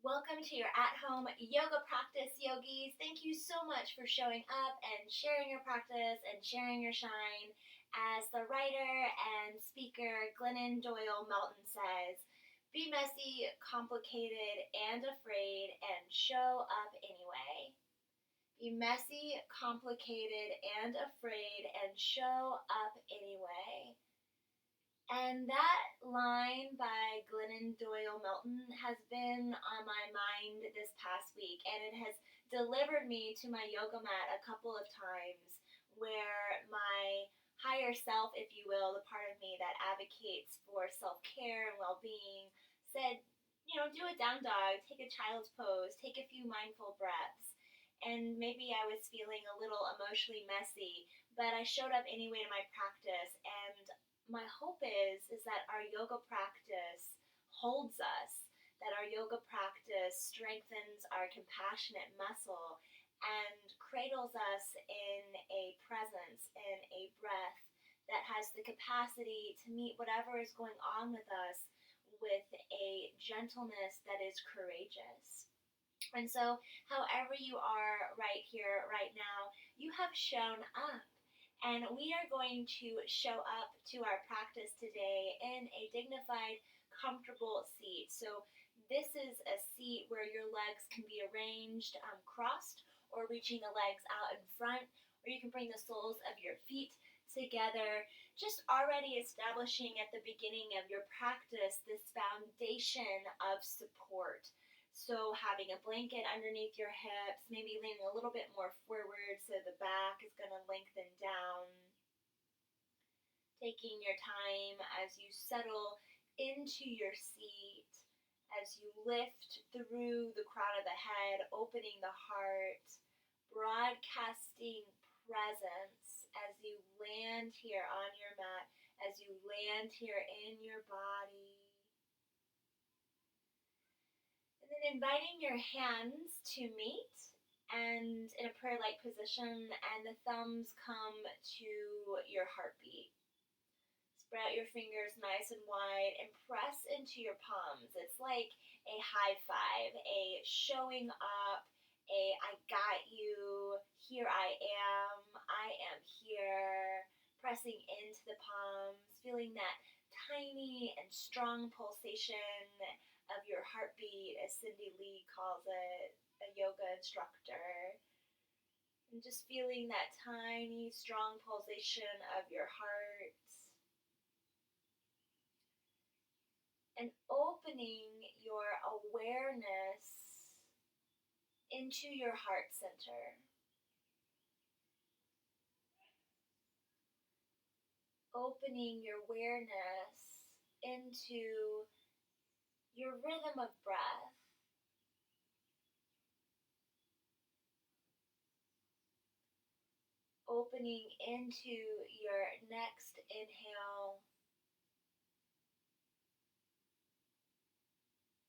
Welcome to your at-home yoga practice, yogis. Thank you so much for showing up and sharing your practice and sharing your shine. As the writer and speaker Glennon Doyle Melton says, be messy, complicated, and afraid, and show up anyway. Be messy, complicated, and afraid, and show up anyway. And that line by Glennon Doyle Melton has been on my mind this past week, and it has delivered me to my yoga mat a couple of times where my higher self, if you will, the part of me that advocates for self-care and well-being, said, do a down dog, take a child's pose, take a few mindful breaths. And maybe I was feeling a little emotionally messy, but I showed up anyway to my practice, and my hope is that our yoga practice holds us, that our yoga practice strengthens our compassionate muscle and cradles us in a presence, in a breath that has the capacity to meet whatever is going on with us with a gentleness that is courageous. And so, however you are right here, right now, you have shown up. And we are going to show up to our practice today in a dignified, comfortable seat. So this is a seat where your legs can be arranged crossed or reaching the legs out in front, or you can bring the soles of your feet together, just already establishing at the beginning of your practice this foundation of support. So having a blanket underneath your hips, maybe leaning a little bit more forward so the back is going to lengthen down. Taking your time as you settle into your seat, as you lift through the crown of the head, opening the heart, broadcasting presence as you land here on your mat, as you land here in your body. And then inviting your hands to meet and in a prayer-like position, and the thumbs come to your heartbeat. Spread out your fingers nice and wide and press into your palms. It's like a high five, a showing up, a I got you, here I am here, pressing into the palms, feeling that tiny and strong pulsation of your heartbeat, as Cindy Lee calls it, a yoga instructor. And just feeling that tiny, strong pulsation of your heart. And opening your awareness into your heart center. Opening your awareness into your rhythm of breath. Opening into your next inhale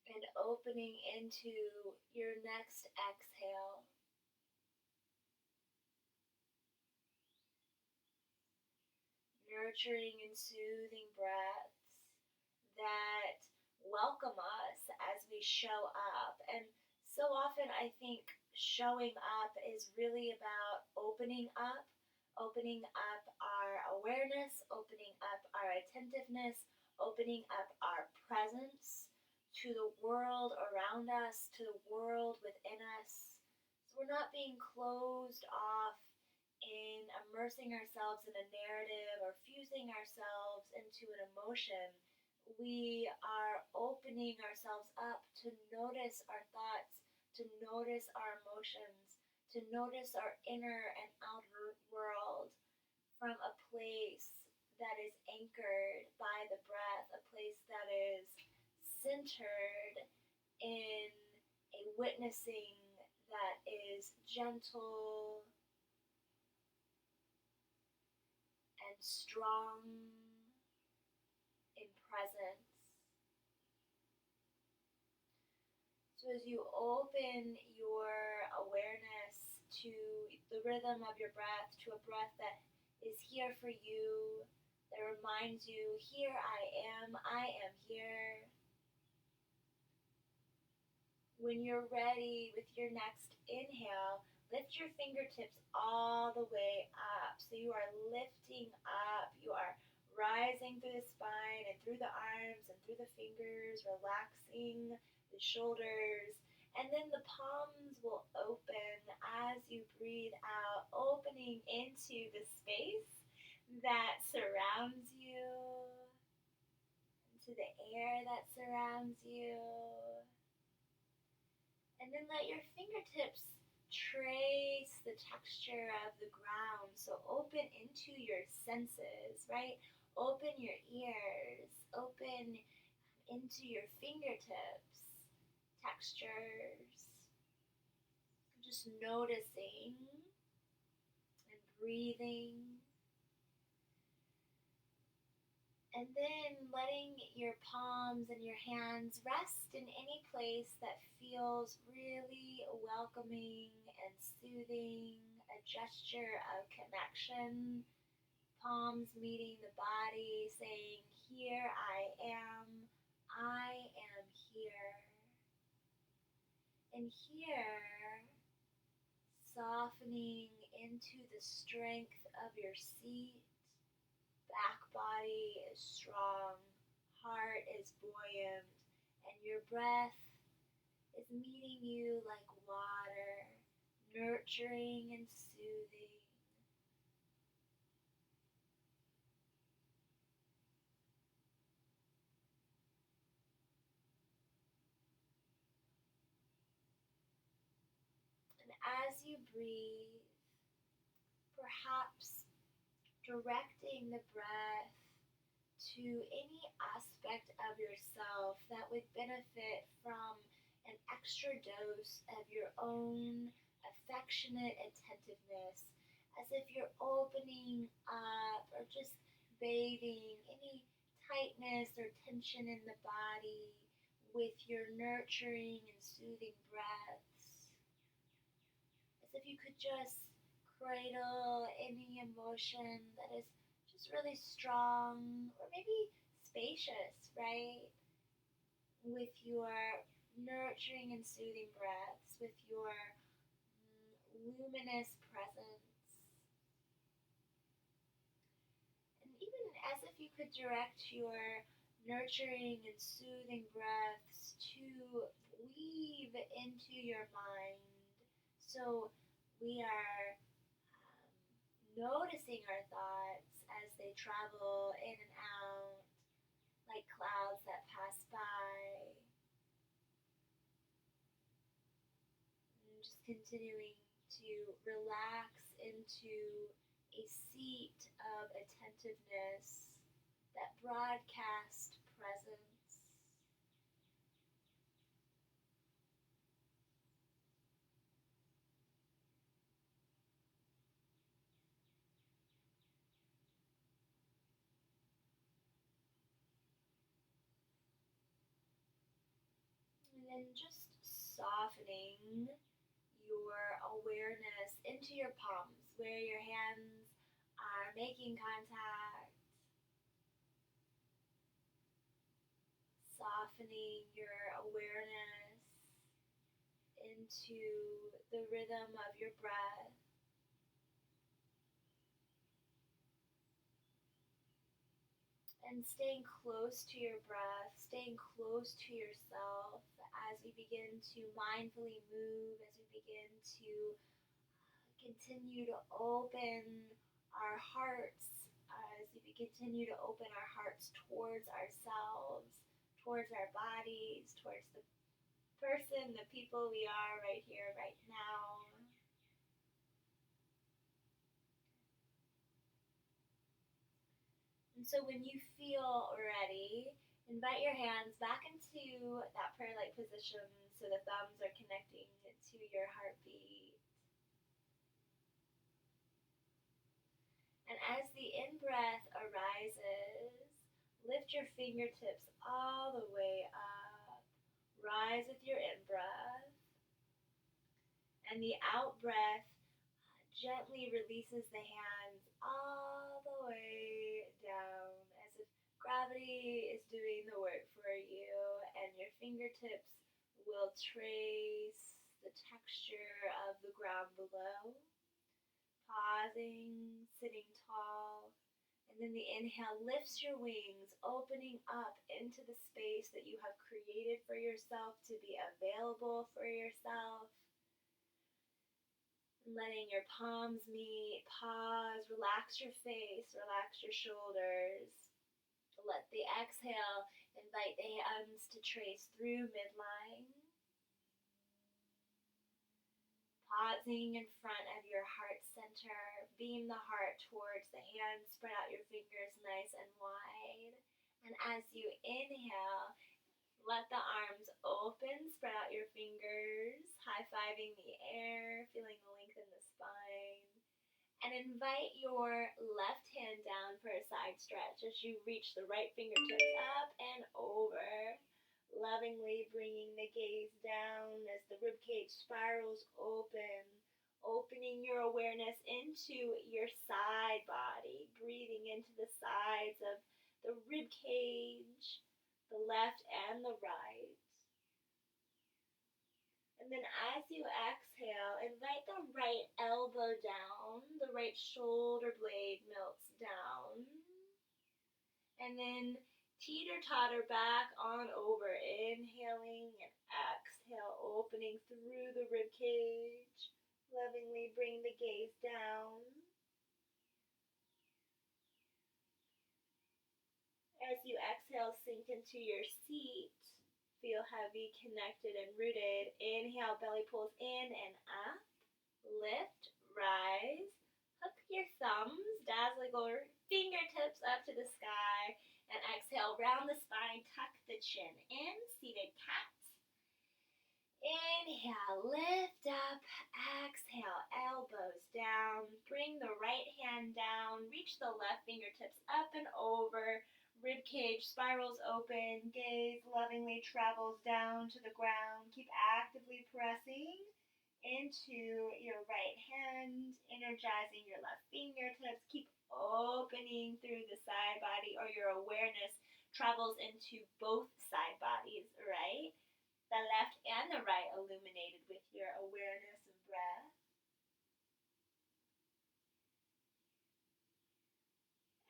and opening into your next exhale. Nurturing and soothing breaths that welcome us as we show up. And so often I think showing up is really about opening up our awareness, opening up our attentiveness, opening up our presence to the world around us, to the world within us. So we're not being closed off in immersing ourselves in a narrative or fusing ourselves into an emotion. We are opening ourselves up to notice our thoughts, to notice our emotions, to notice our inner and outer world from a place that is anchored by the breath, a place that is centered in a witnessing that is gentle and strong in presence. So as you open your awareness to the rhythm of your breath, to a breath that is here for you, that reminds you, here I am here. When you're ready with your next inhale, lift your fingertips all the way up. So you are lifting up, you are rising through the spine and through the arms and through the fingers, relaxing the shoulders. And then the palms will open as you breathe out, opening into the space that surrounds you, into the air that surrounds you. And then let your fingertips trace the texture of the ground. So open into your senses, right? Open your ears, open into your fingertips, textures. Just noticing and breathing. And then letting your palms and your hands rest in any place that feels really welcoming and soothing, a gesture of connection. Palms meeting the body, saying, "Here I am here." And here, softening into the strength of your seat. Back body is strong, heart is buoyant, and your breath is meeting you like water, nurturing and soothing. And as you breathe, perhaps directing the breath to any aspect of yourself that would benefit from an extra dose of your own affectionate attentiveness, as if you're opening up or just bathing any tightness or tension in the body with your nurturing and soothing breaths. As if you could just cradle any emotion that is just really strong or maybe spacious, right? With your nurturing and soothing breaths, with your luminous presence. And even as if you could direct your nurturing and soothing breaths to weave into your mind. So we are noticing our thoughts as they travel in and out like clouds that pass by. And just continuing to relax into a seat of attentiveness, that broadcast presence. And then just softening your awareness into your palms, where your hands are making contact. Softening your awareness into the rhythm of your breath. And staying close to your breath, staying close to yourself as we begin to mindfully move, as we begin to continue to open our hearts, as we continue to open our hearts towards ourselves, towards our bodies, towards the person, the people we are right here, right now. And so when you feel ready, invite your hands back into that prayer-like position so the thumbs are connecting to your heartbeat. And as the in-breath arises, lift your fingertips all the way up. Rise with your in-breath. And the out-breath gently releases the hands all the way down, as if gravity is doing the work for you, and your fingertips We'll trace the texture of the ground below, pausing, sitting tall. And then the inhale lifts your wings, opening up into the space that you have created for yourself to be available for yourself. Letting your palms meet, pause, relax your face, relax your shoulders. Let the exhale invite the hands to trace through midline. Pausing in front of your heart center, beam the heart towards the hands, spread out your fingers nice and wide. And as you inhale, let the arms open, spread out your fingers, high-fiving the air, feeling the length in the spine. And invite your left hand down for a side stretch as you reach the right fingertips up and over. Lovingly bringing the gaze down as the ribcage spirals open, opening your awareness into your side body, breathing into the sides of the ribcage, the left and the right. And then as you exhale, invite the right elbow down, the right shoulder blade melts down. And then teeter-totter back on over, inhaling and exhale, opening through the rib cage. Lovingly bring the gaze down. As you exhale, sink into your seat. Feel heavy, connected, and rooted. Inhale, belly pulls in and up. Lift, rise. Hook your thumbs, dazzling your fingertips up to the sky. And exhale, round the spine, tuck the chin in, seated cat. Inhale, lift up, exhale, elbows down. Bring the right hand down, reach the left fingertips up and over. Rib cage spirals open, gaze lovingly travels down to the ground. Keep actively pressing into your right hand, energizing your left fingertips. Keep opening through the side body, or your awareness travels into both side bodies, right? The left and the right illuminated with your awareness and breath.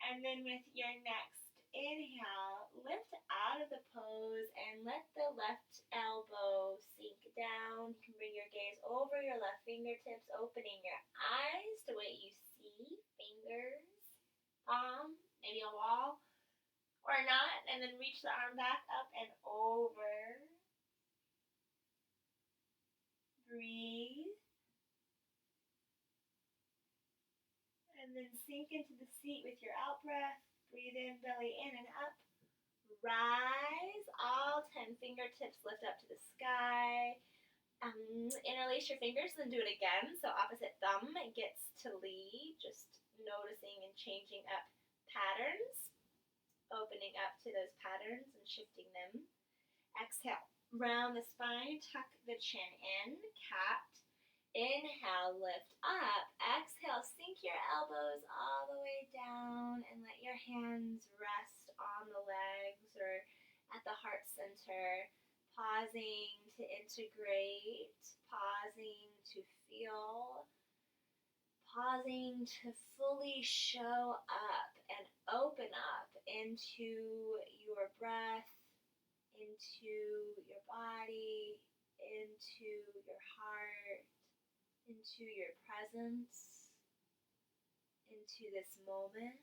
And then with your next inhale, lift out of the pose and let the left elbow sink down. You can bring your gaze over your left fingertips, opening your eyes to what you see, fingers, palm, maybe a wall, or not, and then reach the arm back up and over. Breathe. And then sink into the seat with your out breath. Breathe in, belly in and up. Rise. All 10 fingertips lift up to the sky. Interlace your fingers, then do it again. So opposite thumb gets to lead. Just noticing and changing up patterns. Opening up to those patterns and shifting them. Exhale. Round the spine. Tuck the chin in. Cat. Inhale, lift up. Exhale, sink your elbows all the way down and let your hands rest on the legs or at the heart center. Pausing to integrate, pausing to feel, pausing to fully show up and open up into your breath, into your body, into your heart, into your presence, into this moment,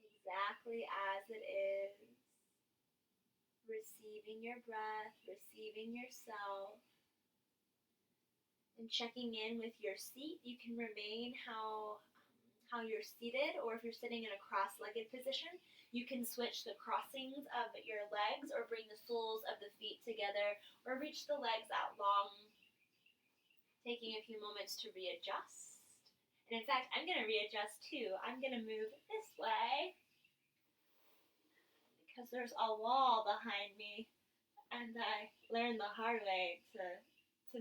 exactly as it is, receiving your breath, receiving yourself, and checking in with your seat. You can remain how you're seated, or if you're sitting in a cross-legged position, you can switch the crossings of your legs or bring the soles of the feet together or reach the legs out long, taking a few moments to readjust. And in fact, I'm going to readjust too. I'm going to move this way because there's a wall behind me, and I learned the hard way to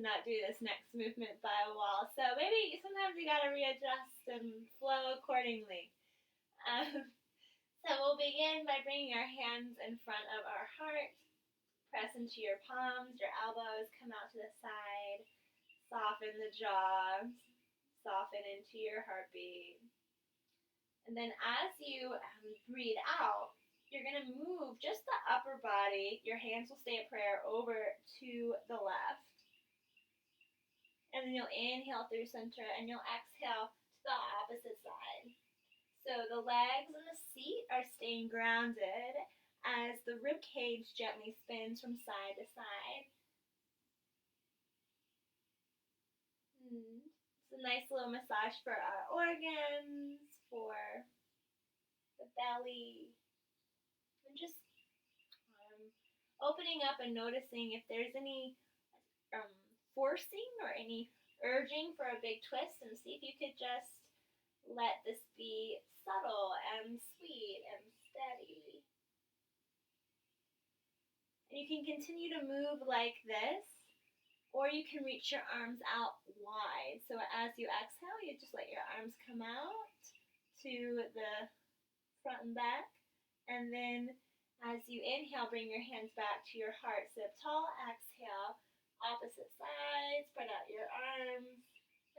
not do this next movement by a wall. So maybe sometimes you got to readjust and flow accordingly. So we'll begin by bringing our hands in front of our heart. Press into your palms, your elbows, come out to the side. Soften the jaw, soften into your heartbeat. And then as you breathe out, you're going to move just the upper body. Your hands will stay at prayer over to the left. And then you'll inhale through center and you'll exhale to the opposite side. So the legs and the seat are staying grounded as the rib cage gently spins from side to side. It's a nice little massage for our organs, for the belly, and just opening up and noticing if there's any forcing or any urging for a big twist, and see if you could just let this be subtle and sweet and steady. And you can continue to move like this, or you can reach your arms out wide. So as you exhale, you just let your arms come out to the front and back. And then as you inhale, bring your hands back to your heart. Sit up tall, exhale, opposite side, spread out your arms.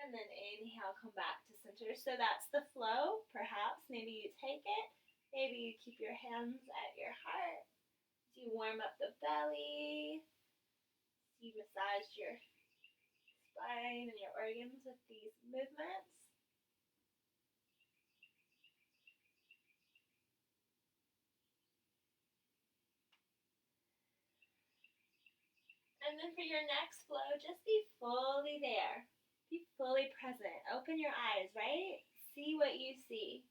And then inhale, come back to center. So that's the flow. Perhaps maybe you take it. Maybe you keep your hands at your heart. As you warm up the belly. You massage your spine and your organs with these movements. And then for your next flow, just be fully there. Be fully present. Open your eyes, right? See what you see.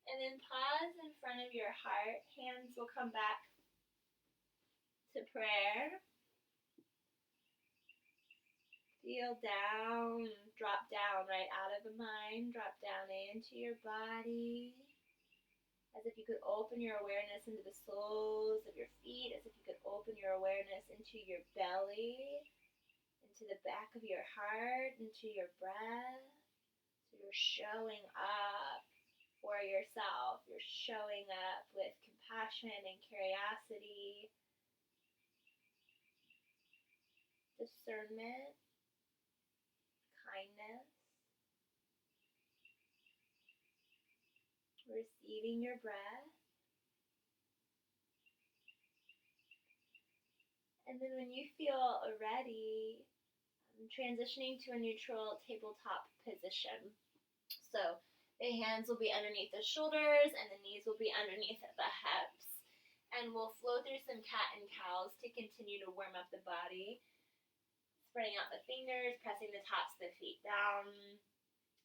And then pause in front of your heart. Hands will come back to prayer. Feel down, drop down right out of the mind, drop down into your body. As if you could open your awareness into the soles of your feet, as if you could open your awareness into your belly, into the back of your heart, into your breath. So you're showing up for yourself. You're showing up with compassion and curiosity, discernment, kindness, receiving your breath. And then when you feel ready, transitioning to a neutral tabletop position. So the hands will be underneath the shoulders and the knees will be underneath the hips. And we'll flow through some cat and cows to continue to warm up the body. Spreading out the fingers, pressing the tops of the feet down.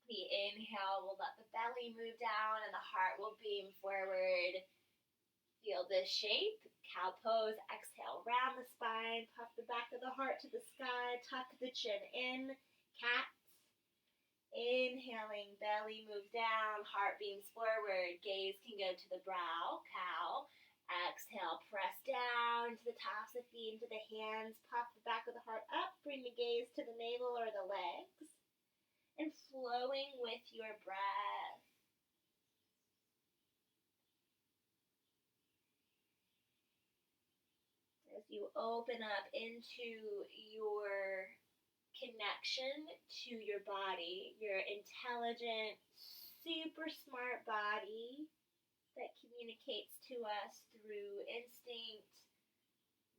The inhale will let the belly move down and the heart will beam forward. Feel this shape. Cow pose. Exhale, round the spine. Puff the back of the heart to the sky. Tuck the chin in. Cat. Inhaling, belly moves down, heart beams forward, gaze can go to the brow, cow. Exhale, press down to the tops of the feet, into the hands, puff the back of the heart up, bring the gaze to the navel or the legs, and flowing with your breath. As you open up into your connection to your body, your intelligent, super smart body that communicates to us through instinct,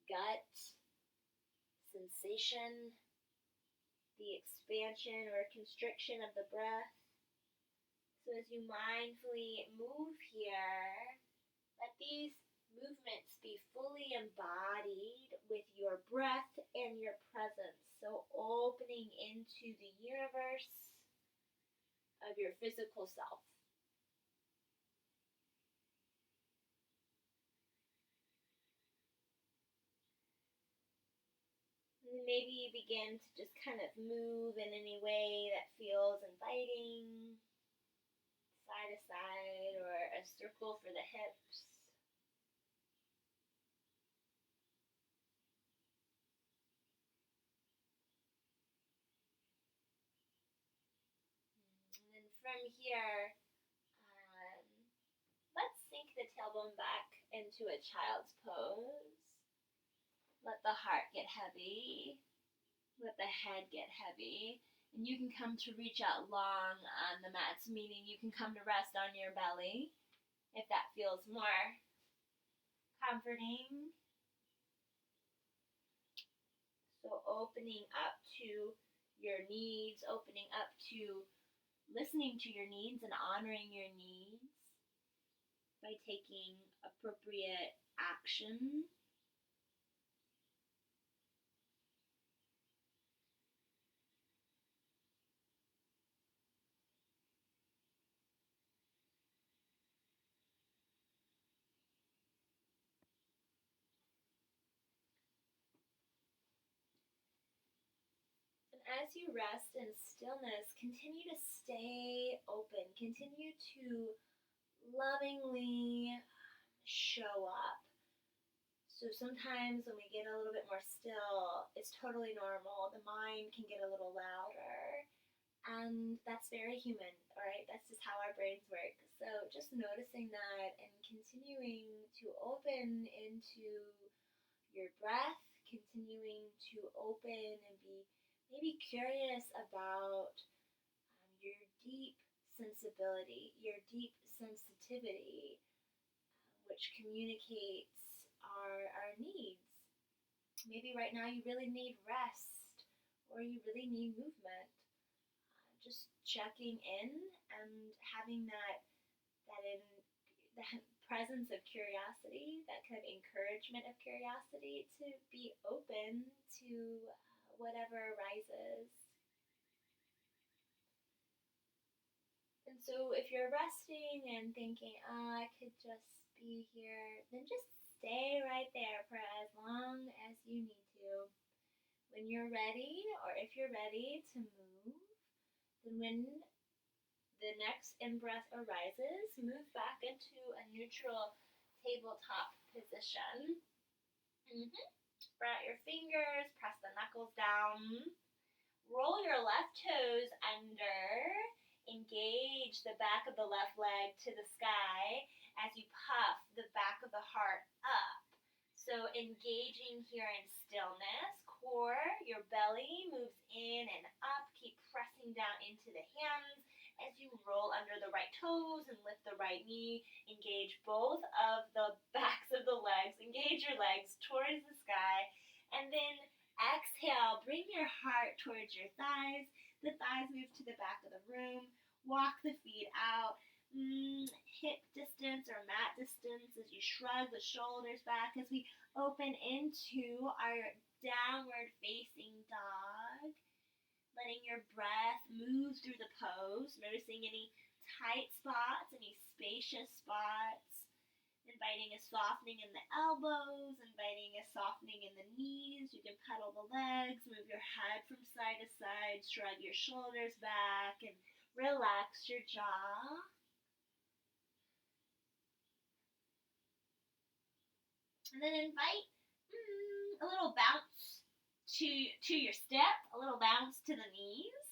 gut, sensation, the expansion or constriction of the breath. So as you mindfully move here, let these movements be fully embodied with your breath and your presence. So opening into the universe of your physical self. And maybe you begin to just kind of move in any way that feels inviting, side to side, or a circle for the hips. And then from here, let's sink the tailbone back into a child's pose. Let the heart get heavy. Let the head get heavy. And you can come to reach out long on the mats, meaning you can come to rest on your belly if that feels more comforting. So opening up to your needs, opening up to listening to your needs and honoring your needs by taking appropriate action. As you rest in stillness, continue to stay open. Continue to lovingly show up. So sometimes when we get a little bit more still, it's totally normal. The mind can get a little louder. And that's very human, all right? That's just how our brains work. So just noticing that and continuing to open into your breath, continuing to open and be maybe curious about your deep sensibility, your deep sensitivity, which communicates our needs. Maybe right now you really need rest or you really need movement. Just checking in and having that presence of curiosity, that kind of encouragement of curiosity to be open to whatever arises. And so if you're resting and thinking, I could just be here, then just stay right there for as long as you need to. When you're ready, or if you're ready to move, then when the next in-breath arises, move back into a neutral tabletop position. Spread out your fingers, press the knuckles down. Roll your left toes under. Engage the back of the left leg to the sky as you puff the back of the heart up. So engaging here in stillness. Core, your belly moves in and up. Keep pressing down into the hands as you roll under the right toes and lift the right knee. Engage both of the backs of the legs. Engage your legs towards the sky. And then exhale, bring your heart towards your thighs. The thighs move to the back of the room. Walk the feet out. Hip distance or mat distance as you shrug the shoulders back as we open into our downward facing dog. Letting your breath move through the pose, noticing any tight spots, any spacious spots. Inviting a softening in the elbows, inviting a softening in the knees. You can pedal the legs, move your head from side to side, shrug your shoulders back, and relax your jaw. And then invite a little bounce to your step, a little bounce to the knees.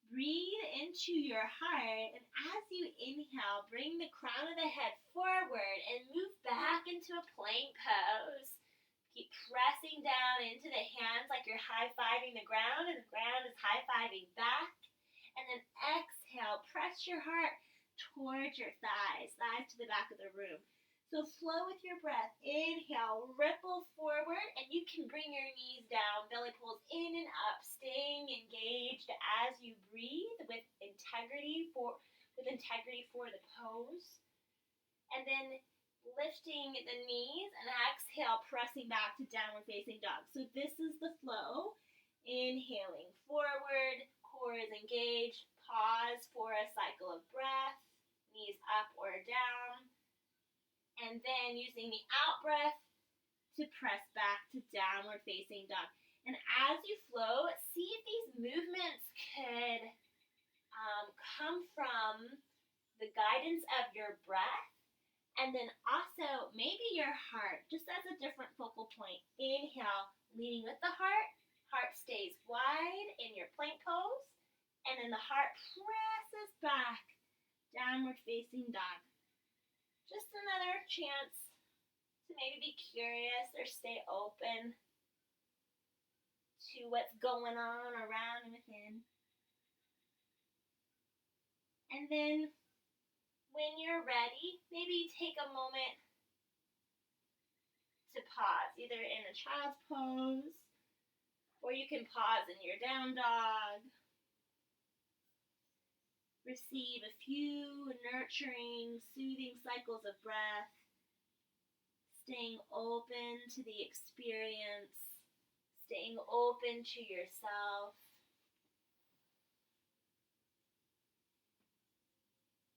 Breathe into your heart, and as you inhale, bring the crown of the head forward and move back into a plank pose. Keep pressing down into the hands like you're high-fiving the ground, and the ground is high-fiving back. And then exhale, press your heart towards your thighs to the back of the room. So flow with your breath. Inhale, ripple forward, and you can bring your knees down. Belly pulls in and up, staying engaged as you breathe with integrity for the pose. And then lifting the knees and exhale, pressing back to downward facing dog. So this is the flow. Inhaling forward, core is engaged. Pause for a cycle of breath. Knees up or down. And then using the out breath to press back to downward facing dog. And as you flow, see if these movements could come from the guidance of your breath. And then also maybe your heart, just as a different focal point. Inhale, leading with the heart. Heart stays wide in your plank pose. And then the heart presses back, downward facing dog. Just another chance to maybe be curious or stay open to what's going on around and within. And then when you're ready, maybe take a moment to pause, either in a child's pose, or you can pause in your down dog. Receive a few nurturing, soothing cycles of breath, staying open to the experience, staying open to yourself.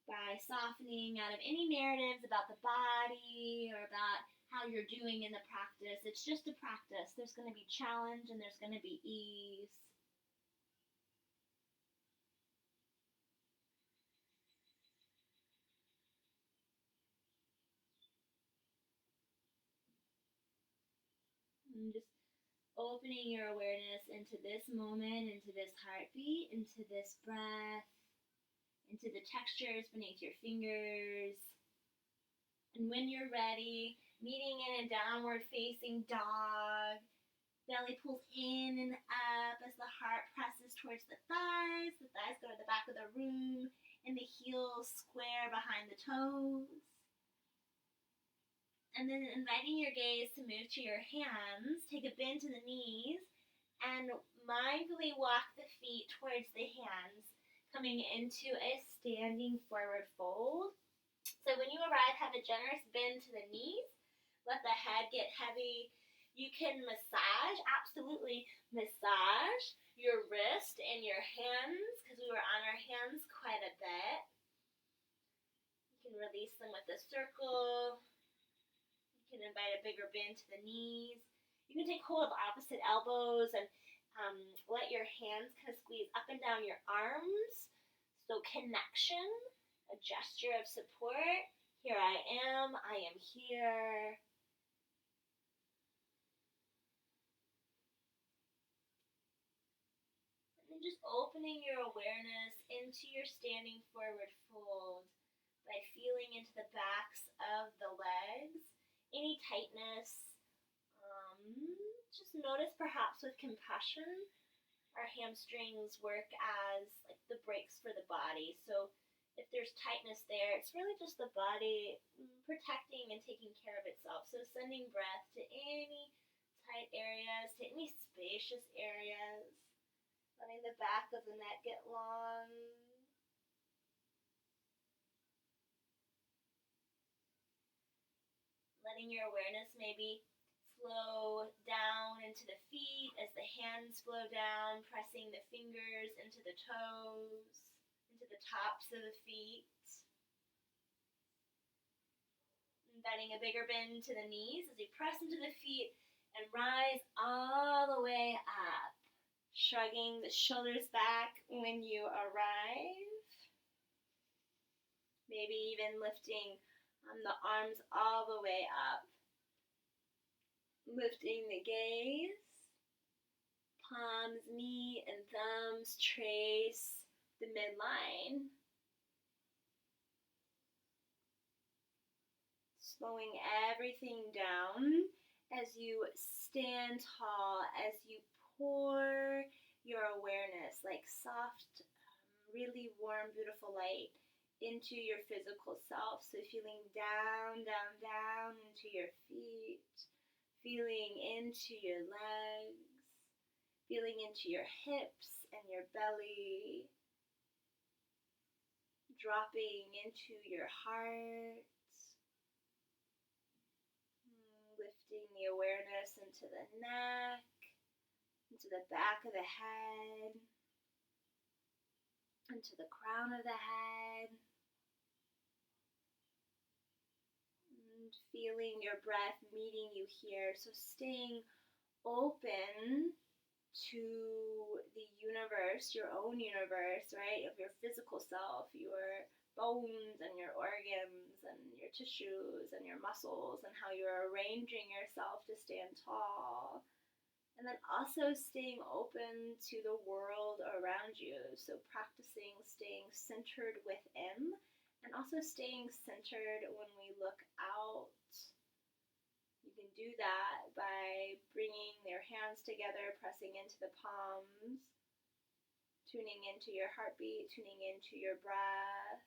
By softening out of any narratives about the body or about how you're doing in the practice. It's just a practice. There's going to be challenge and there's going to be ease. And just opening your awareness into this moment, into this heartbeat, into this breath, into the textures beneath your fingers. And when you're ready, meeting in a downward facing dog. Belly pulls in and up as the heart presses towards the thighs. The thighs go to the back of the room, and the heels square behind the toes. And then inviting your gaze to move to your hands. Take a bend to the knees, and mindfully walk the feet towards the hands, coming into a standing forward fold. So when you arrive, have a generous bend to the knees. Let the head get heavy. You can massage, absolutely massage your wrist and your hands, because we were on our hands quite a bit. You can release them with a circle. You can invite a bigger bend to the knees. You can take hold of opposite elbows and let your hands kind of squeeze up and down your arms. So connection, a gesture of support. Here I am here. Just opening your awareness into your standing forward fold by feeling into the backs of the legs, any tightness. Just notice perhaps with compassion, our hamstrings work as like the brakes for the body. So if there's tightness there, it's really just the body protecting and taking care of itself. So sending breath to any tight areas, to any spacious areas. Letting the back of the neck get long. Letting your awareness maybe flow down into the feet as the hands flow down, pressing the fingers into the toes, into the tops of the feet. Inviting a bigger bend to the knees as you press into the feet and rise all the way up. Shrugging the shoulders back when you arrive. Maybe even lifting the arms all the way up. Lifting the gaze. Palms, knee, and thumbs trace the midline. Slowing everything down as you stand tall, as you pour your awareness like soft, really warm, beautiful light into your physical self. So feeling down, down, down into your feet, feeling into your legs, feeling into your hips and your belly, dropping into your heart, lifting the awareness into the neck, into the back of the head, into the crown of the head, and feeling your breath meeting you here. So staying open to the universe, your own universe, right, of your physical self, your bones and your organs and your tissues and your muscles, and how you're arranging yourself to stand tall. And then also staying open to the world around you. So practicing staying centered within, and also staying centered when we look out do that by bringing their hands together, pressing into the palms, tuning into your heartbeat, tuning into your breath,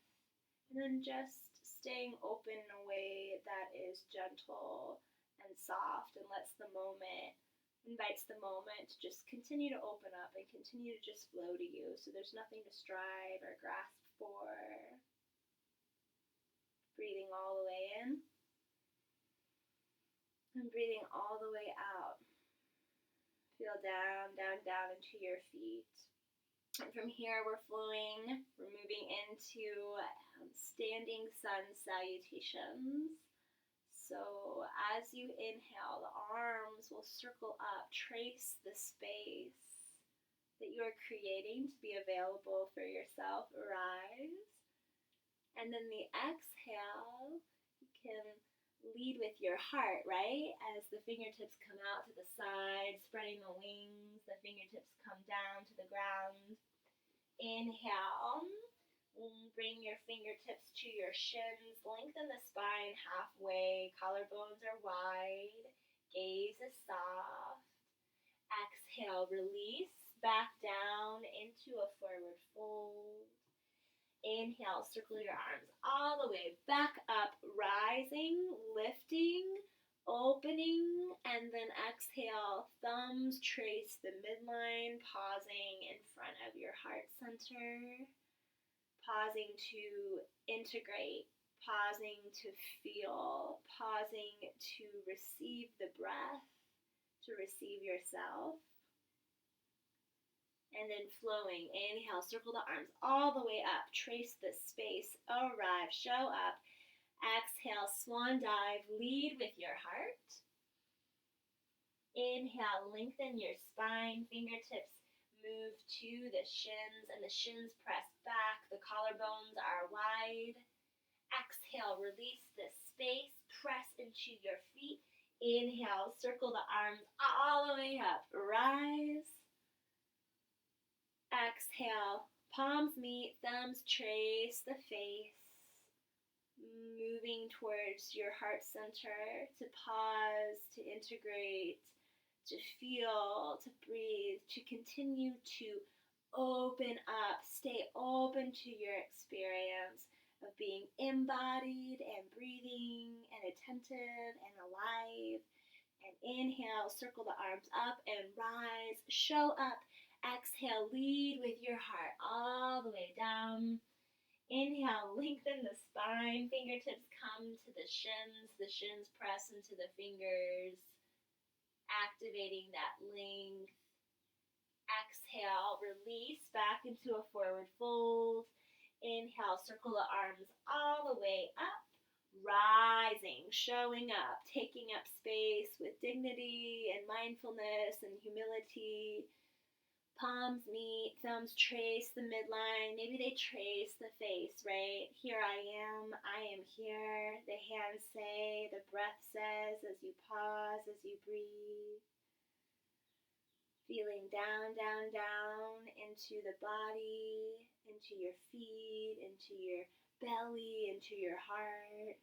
and then just staying open in a way that is gentle and soft and invites the moment to just continue to open up and continue to just flow to you. So there's nothing to strive or grasp for. Breathing all the way in and breathing all the way out. Feel down, down, down into your feet. And from here, we're moving into standing sun salutations. So as you inhale, the arms will circle up, trace the space that you are creating to be available for yourself. Rise. And then the exhale, you can lead with your heart, right? As the fingertips come out to the side, spreading the wings, the fingertips come down to the ground. Inhale. Bring your fingertips to your shins. Lengthen the spine halfway. Collarbones are wide. Gaze is soft. Exhale, release. Back down into a forward fold. Inhale, circle your arms all the way back up, rising, lifting, opening, and then exhale, thumbs trace the midline, pausing in front of your heart center, pausing to integrate, pausing to feel, pausing to receive the breath, to receive yourself. And then flowing, inhale, circle the arms all the way up, trace the space, arrive, show up. Exhale, swan dive, lead with your heart. Inhale, lengthen your spine, fingertips move to the shins, and the shins press back, the collarbones are wide. Exhale, release the space, press into your feet. Inhale, circle the arms all the way up, rise. Exhale, palms meet, thumbs trace the face, moving towards your heart center to pause, to integrate, to feel, to breathe, to continue to open up, stay open to your experience of being embodied and breathing and attentive and alive. And inhale, circle the arms up and rise, show up. Exhale, lead with your heart all the way down. Inhale, lengthen the spine, fingertips come to the shins press into the fingers, activating that length. Exhale, release back into a forward fold. Inhale, circle the arms all the way up, rising, showing up, taking up space with dignity and mindfulness and humility. Palms meet, thumbs trace the midline, maybe they trace the face, right? Here I am here, the hands say, the breath says as you pause, as you breathe. Feeling down, down, down into the body, into your feet, into your belly, into your heart.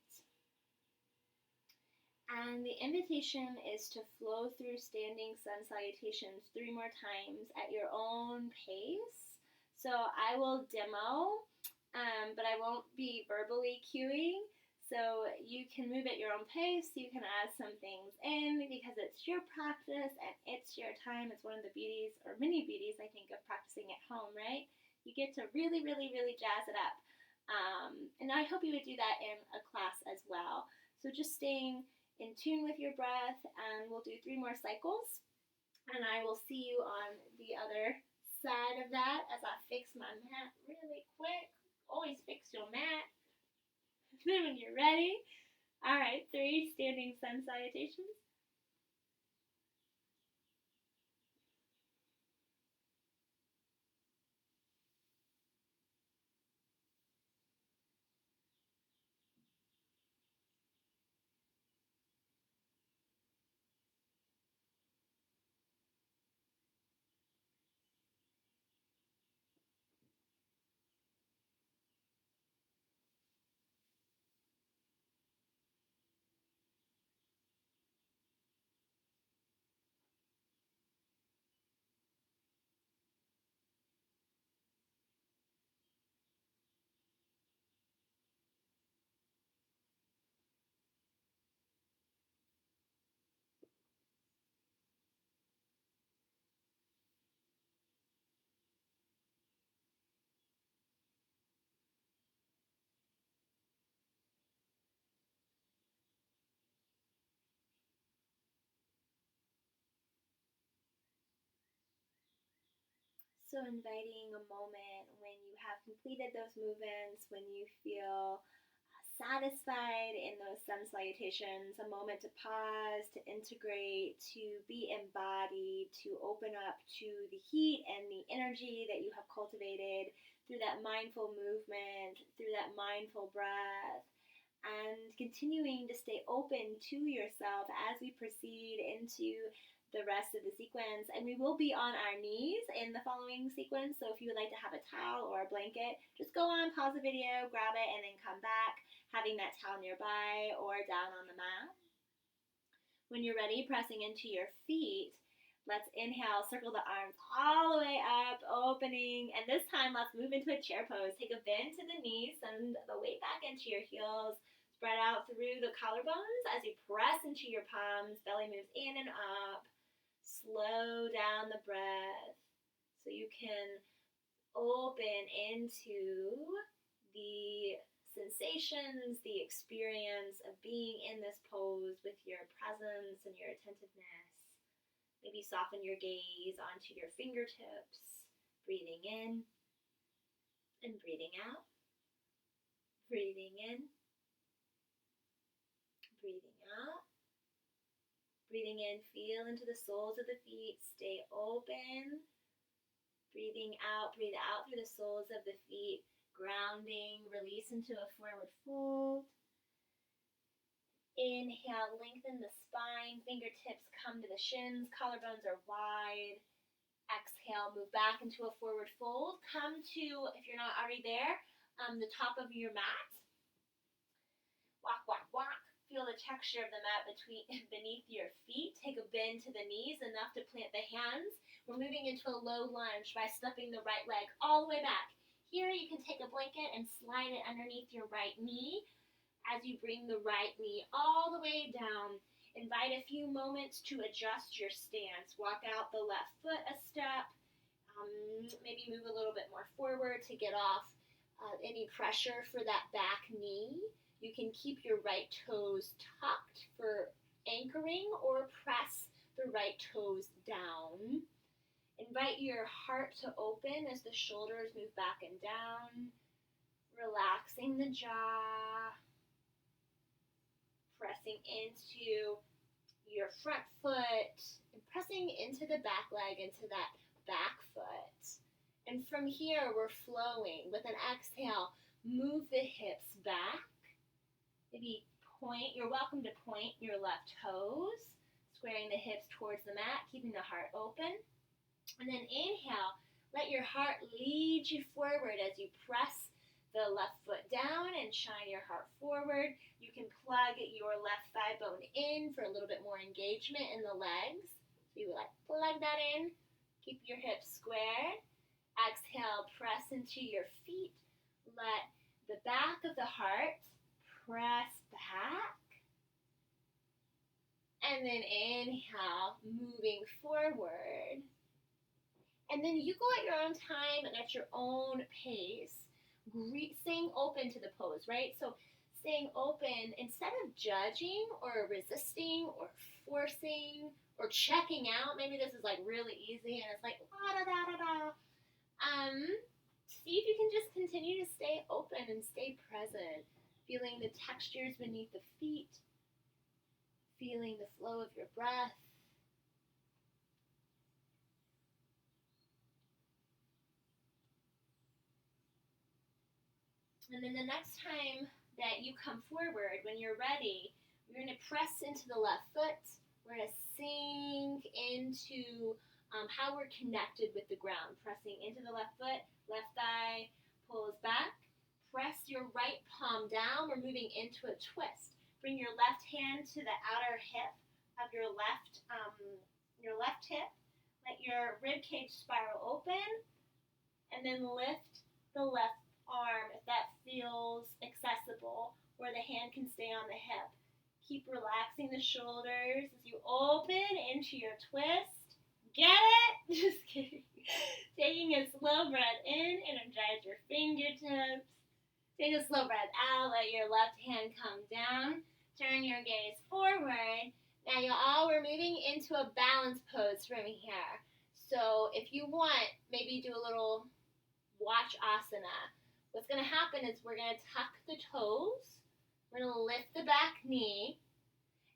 And the invitation is to flow through standing sun salutations 3 more times at your own pace. So I will demo, but I won't be verbally cueing. So you can move at your own pace. You can add some things in because it's your practice and it's your time. It's one of the beauties, or many beauties, I think, of practicing at home, right? You get to really, really, really jazz it up. And I hope you would do that in a class as well. So just staying in tune with your breath, and we'll do 3 more cycles, and I will see you on the other side of that as I fix my mat really quick. Always fix your mat. Then when you're ready, all right, 3 standing sun salutations. So inviting a moment when you have completed those movements, when you feel satisfied in those sun salutations, a moment to pause, to integrate, to be embodied, to open up to the heat and the energy that you have cultivated through that mindful movement, through that mindful breath, and continuing to stay open to yourself as we proceed into the rest of the sequence. And we will be on our knees in the following sequence, so if you would like to have a towel or a blanket, just go on, pause the video, grab it, and then come back, having that towel nearby or down on the mat. When you're ready, pressing into your feet, let's inhale, circle the arms all the way up, opening, and this time let's move into a chair pose. Take a bend to the knees, send the weight back into your heels, spread out through the collarbones as you press into your palms, belly moves in and up. Slow down the breath so you can open into the sensations, the experience of being in this pose with your presence and your attentiveness. Maybe soften your gaze onto your fingertips, breathing in and breathing out. Breathing in, breathing out. Breathing in, feel into the soles of the feet, stay open. Breathing out, breathe out through the soles of the feet, grounding, release into a forward fold. Inhale, lengthen the spine, fingertips come to the shins, collarbones are wide. Exhale, move back into a forward fold. Come to, if you're not already there, the top of your mat. Walk, walk, walk. Feel the texture of the mat beneath your feet. Take a bend to the knees, enough to plant the hands. We're moving into a low lunge by stepping the right leg all the way back. Here you can take a blanket and slide it underneath your right knee as you bring the right knee all the way down. Invite a few moments to adjust your stance. Walk out the left foot a step. Maybe move a little bit more forward to get off any pressure for that back knee. You can keep your right toes tucked for anchoring or press the right toes down. Invite your heart to open as the shoulders move back and down, relaxing the jaw, pressing into your front foot, and pressing into the back leg, into that back foot. And from here, we're flowing. With an exhale, move the hips back. Maybe you're welcome to point your left toes, squaring the hips towards the mat, keeping the heart open. And then inhale, let your heart lead you forward as you press the left foot down and shine your heart forward. You can plug your left thigh bone in for a little bit more engagement in the legs. So you would plug that in, keep your hips squared. Exhale, press into your feet. Let the back of the heart press back, and then inhale, moving forward. And then you go at your own time and at your own pace, staying open to the pose, right? So staying open, instead of judging or resisting or forcing or checking out, maybe this is really easy and it's la-da-da-da-da. See if you can just continue to stay open and stay present. Feeling the textures beneath the feet, feeling the flow of your breath. And then the next time that you come forward, when you're ready, you're going to press into the left foot. We're going to sink into how we're connected with the ground. Pressing into the left foot, left thigh pulls back. Press your right palm down. We're moving into a twist. Bring your left hand to the outer hip of your left hip. Let your rib cage spiral open, and then lift the left arm if that feels accessible, where the hand can stay on the hip. Keep relaxing the shoulders as you open into your twist. Get it? Just kidding. Taking a slow breath in, energize your fingertips. Take a slow breath out, let your left hand come down. Turn your gaze forward. Now we're moving into a balance pose from here. So if you want, maybe do a little watch asana. What's going to happen is we're going to tuck the toes, we're going to lift the back knee,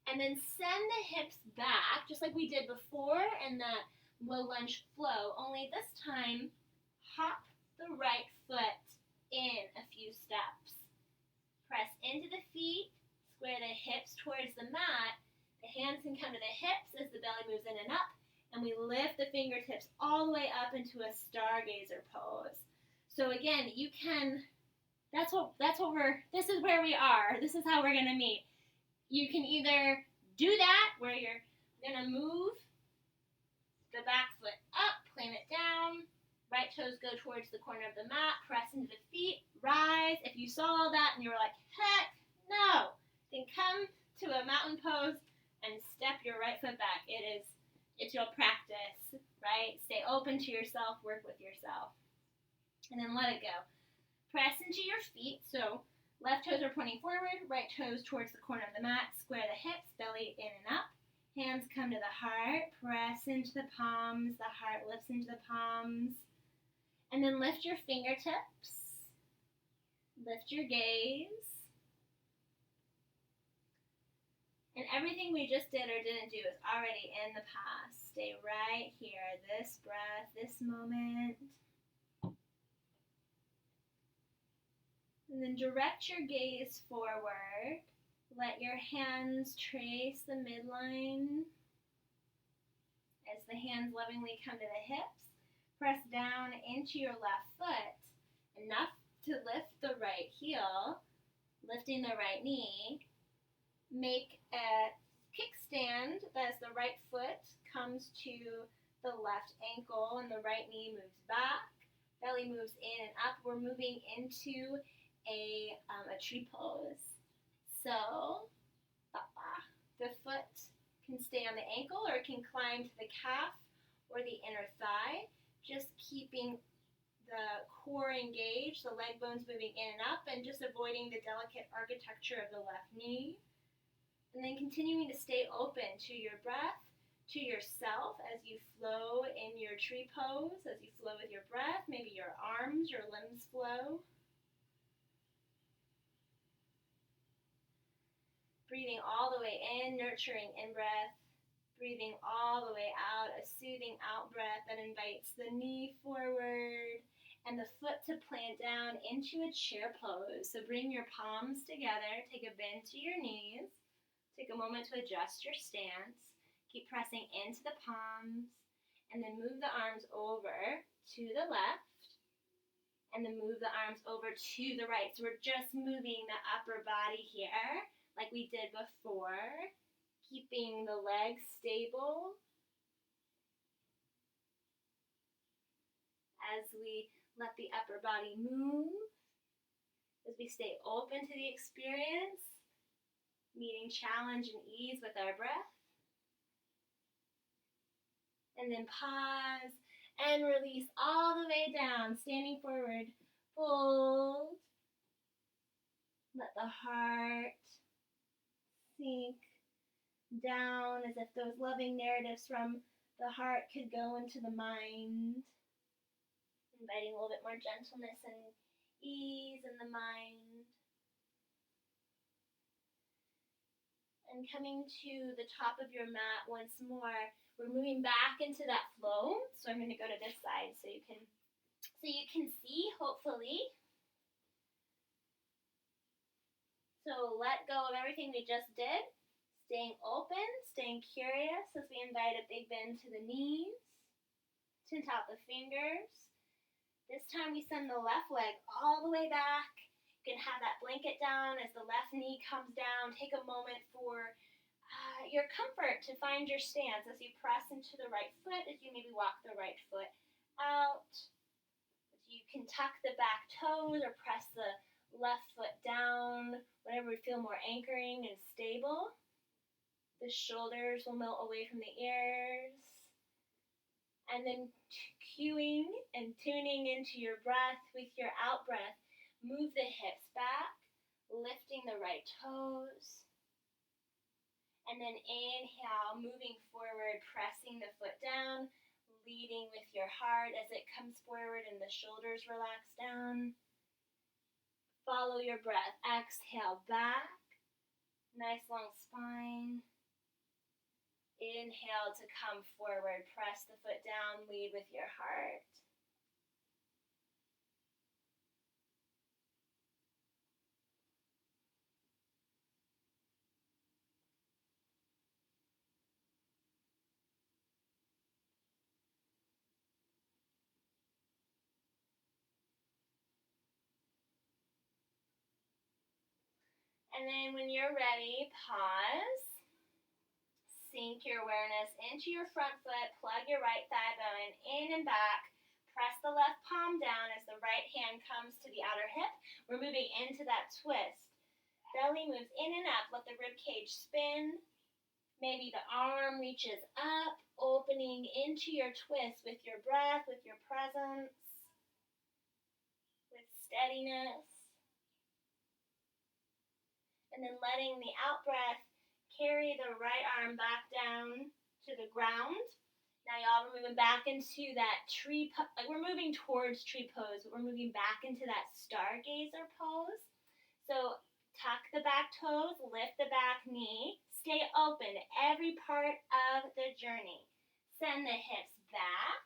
and then send the hips back, just like we did before in the low lunge flow, only this time, hop the right foot in a few steps. Press into the feet, square the hips towards the mat, the hands can come to the hips as the belly moves in and up, and we lift the fingertips all the way up into a stargazer pose. So again, you can, this is where we are. This is how we're going to meet. You can either do that, where you're going to move the back foot up, plant it down, right toes go towards the corner of the mat, press into the feet, rise. If you saw all that and you were like, heck no, then come to a mountain pose and step your right foot back. It's your practice, right? Stay open to yourself, work with yourself. And then let it go. Press into your feet, so left toes are pointing forward, right toes towards the corner of the mat, square the hips, belly in and up. Hands come to the heart, press into the palms, the heart lifts into the palms. And then lift your fingertips, lift your gaze. And everything we just did or didn't do is already in the past. Stay right here, this breath, this moment. And then direct your gaze forward. Let your hands trace the midline as the hands lovingly come to the hips. Press down into your left foot, enough to lift the right heel, lifting the right knee. Make a kickstand as the right foot comes to the left ankle and the right knee moves back. Belly moves in and up. We're moving into a tree pose. So the foot can stay on the ankle or it can climb to the calf or the inner thigh, just keeping the core engaged, the leg bones moving in and up, and just avoiding the delicate architecture of the left knee. And then continuing to stay open to your breath, to yourself as you flow in your tree pose, as you flow with your breath, maybe your arms, your limbs flow. Breathing all the way in, nurturing in-breath. Breathing all the way out, a soothing out-breath that invites the knee forward and the foot to plant down into a chair pose. So bring your palms together, take a bend to your knees. Take a moment to adjust your stance. Keep pressing into the palms, and then move the arms over to the left, and then move the arms over to the right. So we're just moving the upper body here, like we did before, keeping the legs stable as we let the upper body move, as we stay open to the experience, meeting challenge and ease with our breath. And then pause and release all the way down, standing forward, fold. Let the heart sink down as if those loving narratives from the heart could go into the mind, inviting a little bit more gentleness and ease in the mind. And coming to the top of your mat once more, we're moving back into that flow. So I'm going to go to this side so you can see, hopefully. So let go of everything we just did, staying open, staying curious as we invite a big bend to the knees, tint out the fingers. This time we send the left leg all the way back. You can have that blanket down as the left knee comes down. Take a moment for your comfort to find your stance as you press into the right foot, as you maybe walk the right foot out. You can tuck the back toes or press the left foot down, whatever would feel more anchoring and stable. The shoulders will melt away from the ears. And then cueing and tuning into your breath with your out breath. Move the hips back, lifting the right toes. And then inhale, moving forward, pressing the foot down, leading with your heart as it comes forward and the shoulders relax down. Follow your breath. Exhale back. Nice long spine. Inhale to come forward. Press the foot down. Lead with your heart. And then when you're ready, pause. Sink your awareness into your front foot. Plug your right thigh bone in and back. Press the left palm down as the right hand comes to the outer hip. We're moving into that twist. Belly moves in and up. Let the rib cage spin. Maybe the arm reaches up, opening into your twist with your breath, with your presence, with steadiness. And then letting the out breath carry the right arm back down to the ground. Now y'all, we're moving back into that tree pose. Like we're moving towards tree pose, but we're moving back into that stargazer pose. So tuck the back toes, lift the back knee, stay open every part of the journey. Send the hips back,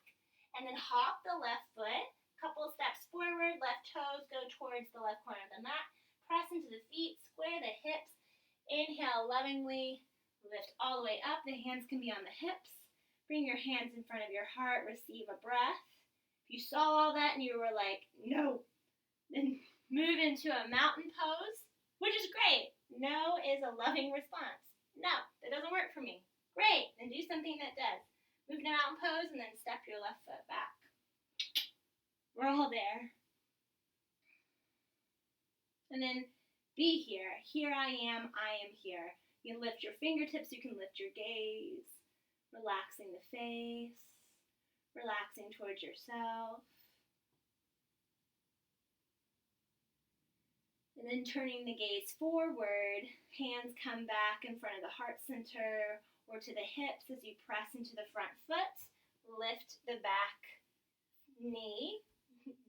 and then hop the left foot. Couple steps forward, left toes go towards the left corner of the mat. Press into the feet, square the hips. Inhale lovingly, lift all the way up. The hands can be on the hips. Bring your hands in front of your heart, receive a breath. If you saw all that and you were like, no, then move into a mountain pose, which is great. No is a loving response. No, that doesn't work for me. Great, then do something that does. Move to mountain pose and then step your left foot back. We're all there. And then be here. Here I am here. You can lift your fingertips, you can lift your gaze, relaxing the face, relaxing towards yourself. And then turning the gaze forward, hands come back in front of the heart center or to the hips as you press into the front foot. Lift the back knee,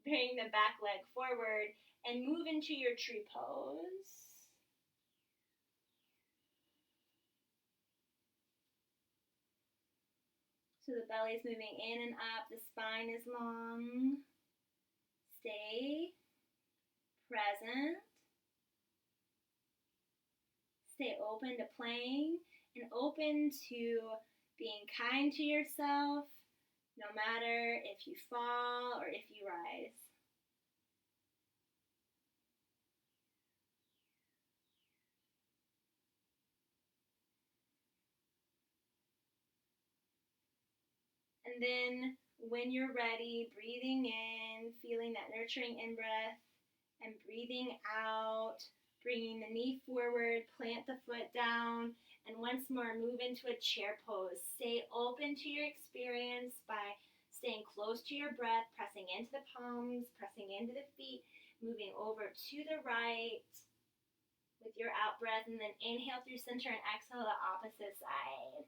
bring the back leg forward, and move into your tree pose. So the belly is moving in and up, the spine is long. Stay present. Stay open to playing and open to being kind to yourself, no matter if you fall or if you rise. And then when you're ready, breathing in, feeling that nurturing in-breath, and breathing out, bringing the knee forward, plant the foot down, and once more move into a chair pose. Stay open to your experience by staying close to your breath, pressing into the palms, pressing into the feet, moving over to the right with your out breath, and then inhale through center and exhale the opposite side.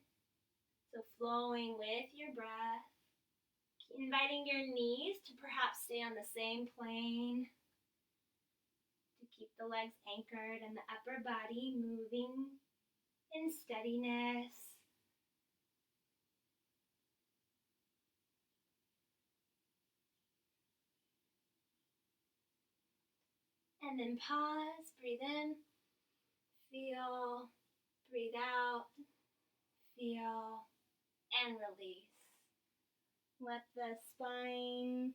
So flowing with your breath, inviting your knees to perhaps stay on the same plane, to keep the legs anchored and the upper body moving in steadiness. And then pause, breathe in, feel, breathe out, feel, and release. Let the spine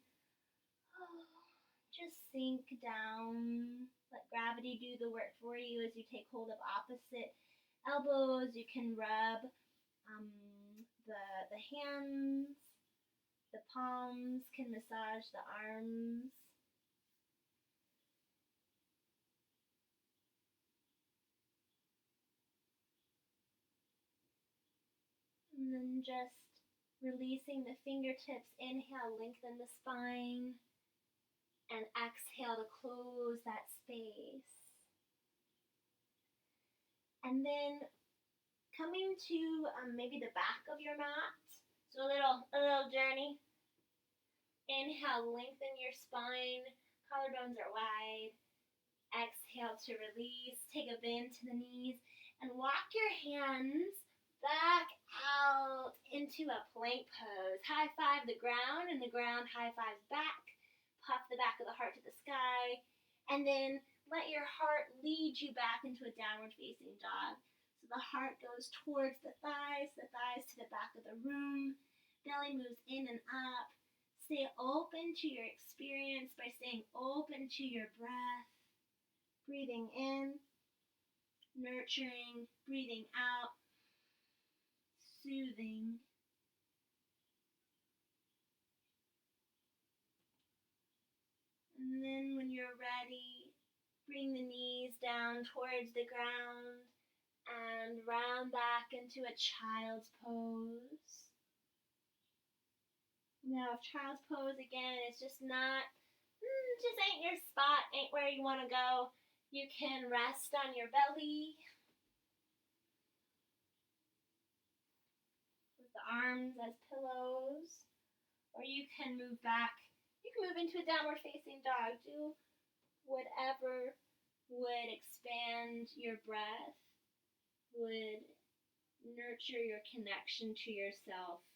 just sink down. Let gravity do the work for you as you take hold of opposite elbows. You can rub the hands, the palms can massage the arms. And then just releasing the fingertips. Inhale, lengthen the spine. And exhale to close that space. And then coming to maybe the back of your mat. So a little journey. Inhale, lengthen your spine, collarbones are wide. Exhale to release, take a bend to the knees, and walk your hands back out into a plank pose. High five the ground, and the ground high fives back. Puff the back of the heart to the sky, and then let your heart lead you back into a downward facing dog. So the heart goes towards the thighs to the back of the room. Belly moves in and up. Stay open to your experience by staying open to your breath. Breathing in, nurturing, breathing out, soothing. And then when you're ready, bring the knees down towards the ground and round back into a child's pose. Now, if child's pose again is just ain't your spot, ain't where you want to go, you can rest on your belly with the arms as pillows, or you can move back. You can move into a downward facing dog. Do whatever would expand your breath, would nurture your connection to yourself.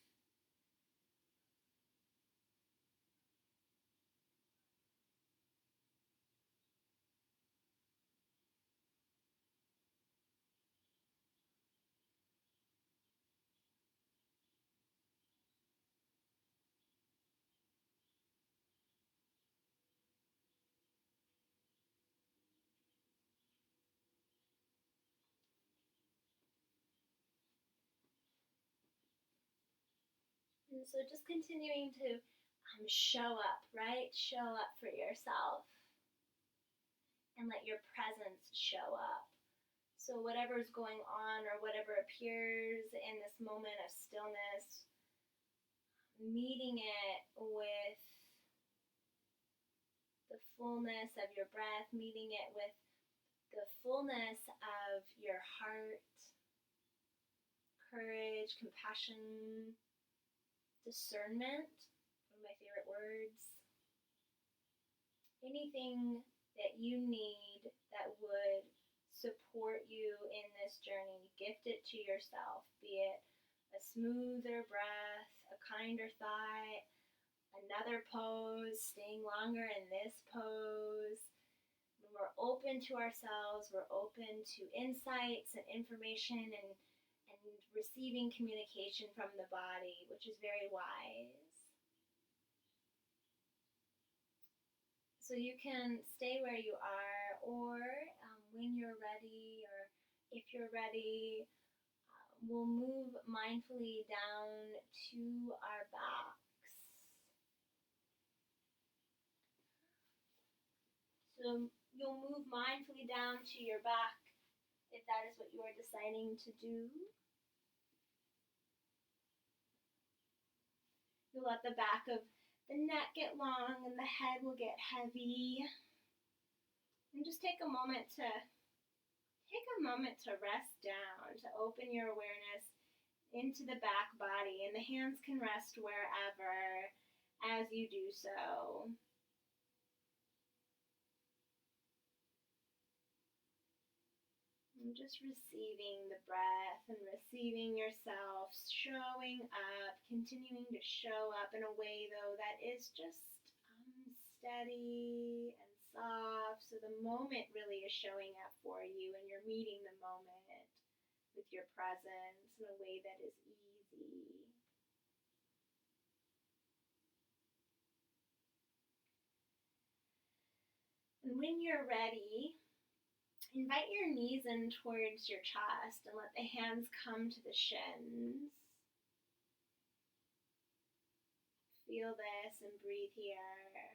And so just continuing to show up, right? Show up for yourself and let your presence show up. So whatever's going on or whatever appears in this moment of stillness, meeting it with the fullness of your breath, meeting it with the fullness of your heart, courage, compassion, discernment, one of my favorite words. Anything that you need that would support you in this journey, gift it to yourself, be it a smoother breath, a kinder thought, another pose, staying longer in this pose. When we're open to ourselves, we're open to insights and information and receiving communication from the body, which is very wise. So you can stay where you are, or when you're ready, or if you're ready, we'll move mindfully down to our backs. So you'll move mindfully down to your back if that is what you are deciding to do. You'll let the back of the neck get long and the head will get heavy. And just take a moment to rest down, to open your awareness into the back body, and the hands can rest wherever as you do so. And just receiving the breath and receiving yourself, showing up, continuing to show up in a way though that is just steady and soft, so the moment really is showing up for you and you're meeting the moment with your presence in a way that is easy. And when you're ready, invite your knees in towards your chest and let the hands come to the shins. Feel this and breathe here.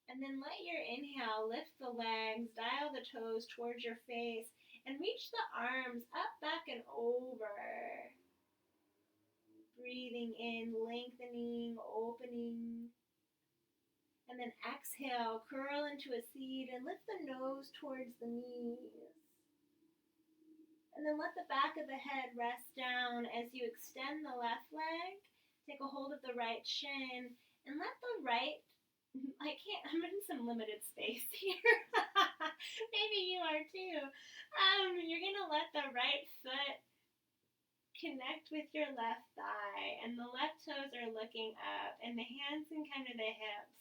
And then let your inhale lift the legs, dial the toes towards your face, and reach the arms up, back, and over. Breathing in, lengthening, opening. And then exhale, curl into a seat and lift the nose towards the knees. And And then let the back of the head rest down as you extend the left leg. Take a hold of the right shin and let the right, I'm in some limited space here. Maybe you are too. You're going to let the right foot connect with your left thigh, and the left toes are looking up, and the hands and kind of the hips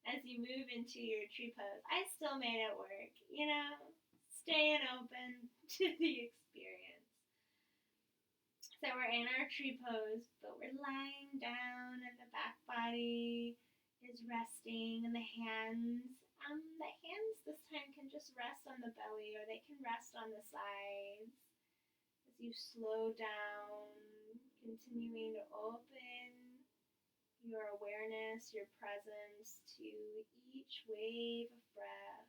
as you move into your tree pose. I still made it work, staying open to the experience. So we're in our tree pose, but we're lying down, and the back body is resting, and the hands this time can just rest on the belly, or they can rest on the sides. As you slow down, continuing to open your awareness, your presence to each wave of breath.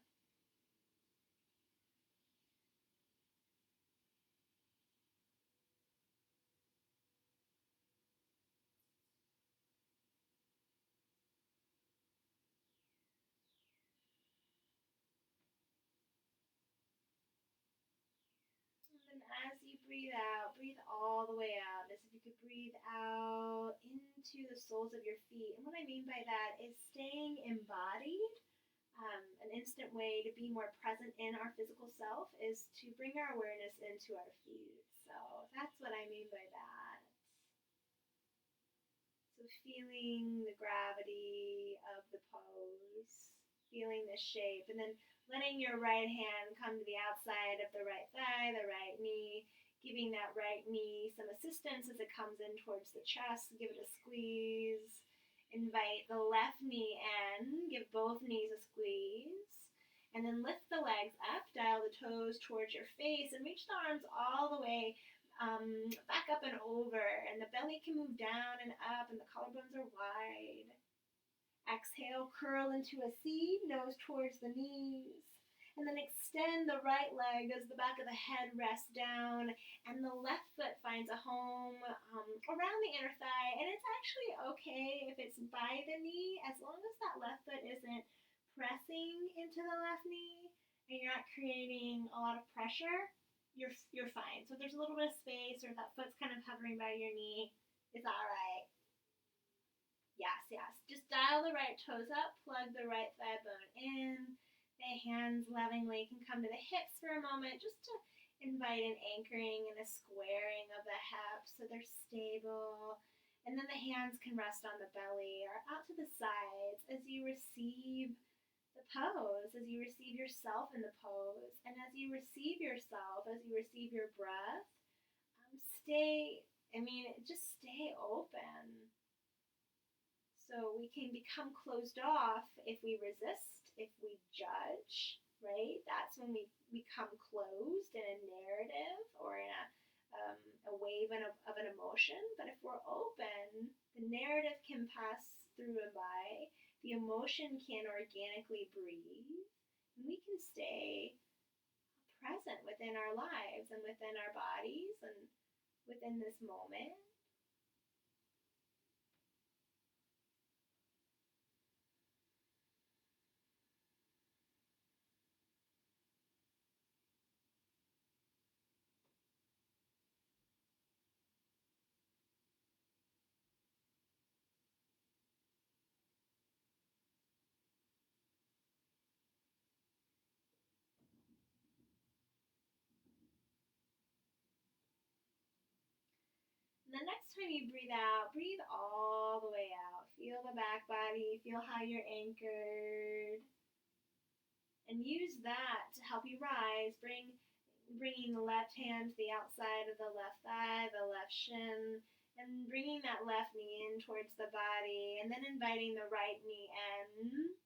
And as you breathe out, breathe all the way out, as if you could breathe out into the soles of your feet. And what I mean by that is staying embodied. An instant way to be more present in our physical self is to bring our awareness into our feet. So that's what I mean by that. So feeling the gravity of the pose, feeling the shape, and then letting your right hand come to the outside of the right thigh, the right knee, giving that right knee some assistance as it comes in towards the chest. Give it a squeeze. Invite the left knee in, give both knees a squeeze, and then lift the legs up, dial the toes towards your face, and reach the arms all the way back up and over, and the belly can move down and up, and the collarbones are wide. Exhale, curl into a C, nose towards the knees. And then extend the right leg as the back of the head rests down, and the left foot finds a home around the inner thigh. And it's actually okay if it's by the knee, as long as that left foot isn't pressing into the left knee and you're not creating a lot of pressure. You're fine. So if there's a little bit of space, or if that foot's kind of hovering by your knee, it's all right. Yes. Just dial the right toes up, plug the right thigh bone in. The hands lovingly can come to the hips for a moment, just to invite an anchoring and a squaring of the hips so they're stable. And then the hands can rest on the belly or out to the sides as you receive the pose, as you receive yourself in the pose. And as you receive yourself, as you receive your breath, just stay open. So we can become closed off if we resist, if we judge, right? That's when we become closed in a narrative or in a wave of an emotion. But if we're open, the narrative can pass through and by, the emotion can organically breathe, and we can stay present within our lives and within our bodies and within this moment. And the next time you breathe out, breathe all the way out. Feel the back body, feel how you're anchored. And use that to help you rise, bringing the left hand to the outside of the left thigh, the left shin, and bringing that left knee in towards the body, and then inviting the right knee in.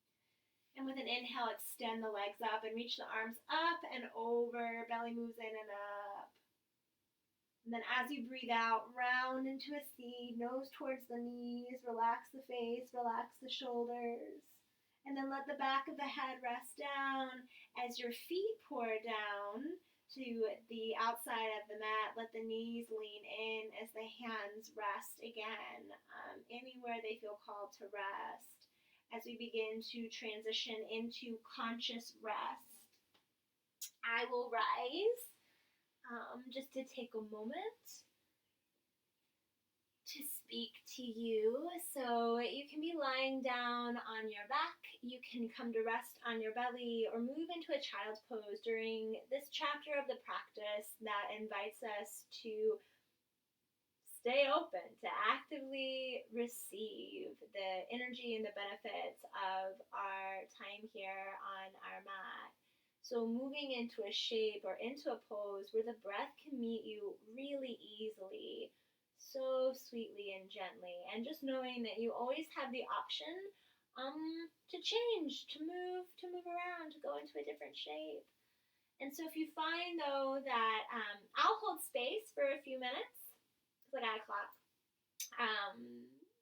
And with an inhale, extend the legs up and reach the arms up and over, belly moves in and up. And then as you breathe out, round into a C, nose towards the knees, relax the face, relax the shoulders. And then let the back of the head rest down as your feet pour down to the outside of the mat. Let the knees lean in as the hands rest again, anywhere they feel called to rest. As we begin to transition into conscious rest, I will rise just to take a moment to speak to you. So you can be lying down on your back, you can come to rest on your belly, or move into a child's pose during this chapter of the practice that invites us to stay open, to actively receive the energy and the benefits of our time here on our mat. So moving into a shape or into a pose where the breath can meet you really easily, so sweetly and gently, and just knowing that you always have the option to change, to move around, to go into a different shape. And so if you find though that I'll hold space for a few minutes because I got a clock.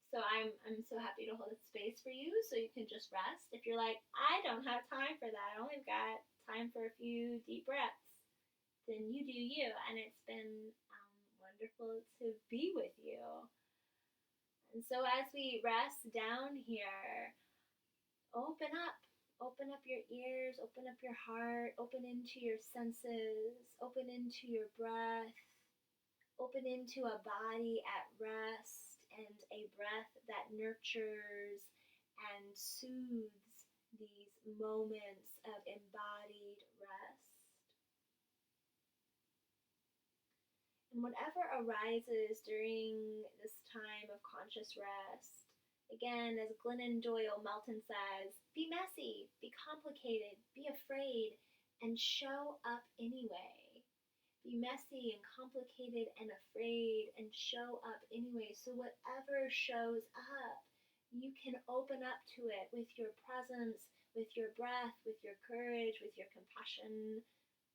So I'm so happy to hold space for you so you can just rest. If you're like, I don't have time for that, I only got time for a few deep breaths, then you do you. And it's been wonderful to be with you. And so as we rest down here, open up. Open up your ears, open up your heart, open into your senses, open into your breath, open into a body at rest and a breath that nurtures and soothes these moments of embodied rest. And whatever arises during this time of conscious rest, again, as Glennon Doyle Melton says, be messy, be complicated, be afraid, and show up anyway. Be messy and complicated and afraid and show up anyway. So whatever shows up, you can open up to it with your presence, with your breath, with your courage, with your compassion,